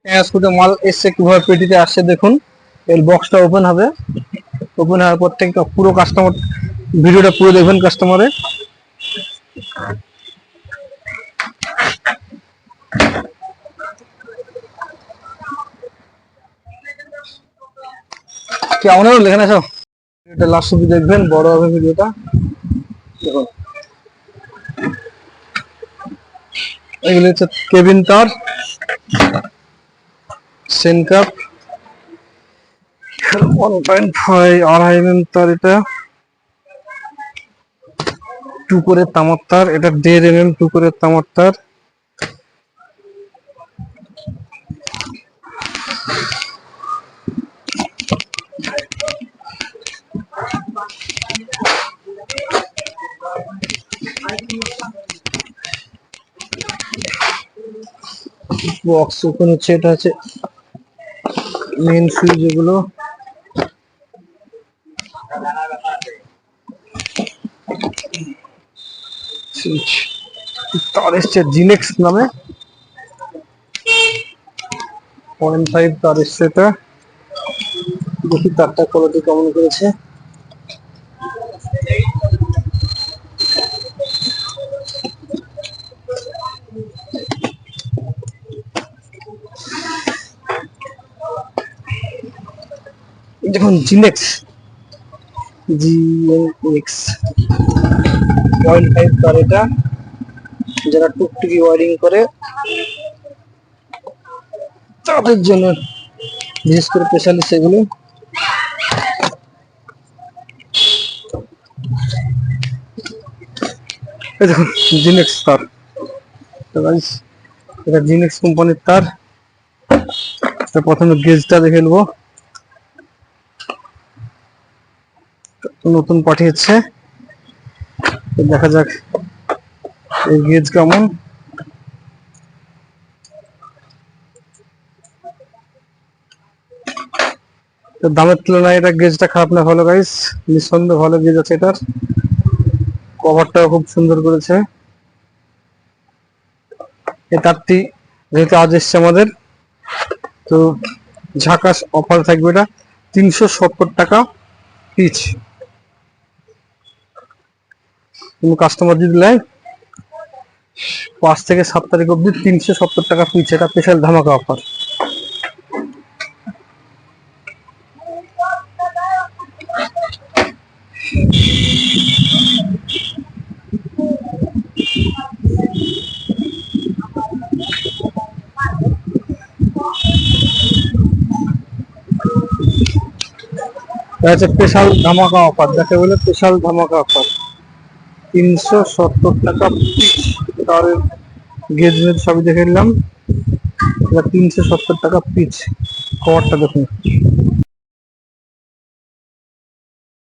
স্কুটে মাল এসছে কিভাবে পেটিতে আসছে দেখুন। এর বক্সটা ওপেন হবে, ওপেন হওয়ার পর থেকে পুরো কাস্টমার ভিডিওটা পুরো দেখবেন কাস্টমারে। কেমন হলো লেখেন আসো, এটা লাস্ট অব্দি দেখবেন, বড় হবে ভিডিওটা দেখুন। এগুলো হচ্ছে কেবিন তার, সেন কাপ 1.5 2.5 mm তার, এটা 2 করে তামার তার, এটা 1.5 mm 2 করে তামার তার। বক্স ওপেন হচ্ছে, এটা হচ্ছে মেন সুইচ, এগুলো সুইচ। তার এসছে জিনেক্স নামে 0.5 তার এসছে, এটা দেখি তারটা কোয়ালিটি কেমন করেছে। দেখুন জিনেক্স, জিএনএক্স 0.5 তার, এটা যারা টুকটুকি ওয়ারিং করে তাদের জন্য, বিশেষ করে স্পেশালিস্ট এগুলো। এই দেখুন জিনেক্স তার, তো গাইস এটা জিনেক্স কোম্পানির তার। তো প্রথমে গেজটা দেখে নেবো, নতুন পাঠিয়েছে, দেখা যাক এই গেজ কেমন। দামের তুলনায় এটা গেজটা খারাপ না, ভালো গাইস, নিঃসন্দেহে ভালো গেজ আছে এটার। কভারটাও খুব সুন্দর করেছে। এই তারটি যেহেতু আজ এসছে আমাদের, তো ঝাকাস অফার থাকবে, এটা 370 টাকা পিচ। কোনো কাস্টমার যদি নেয় 5 থেকে 7 তারিখ অব্দি 370 টাকা পিচ, এটা স্পেশাল ধামাকা অফার। স্পেশাল ধামাকা অফার, যাকে বলে স্পেশাল ধামাকা অফার, 370 টাকা পিচ। তার গেজ মেজ সবই দেখে নিলাম, 370 টাকা পিচ। কভারটা দেখুন,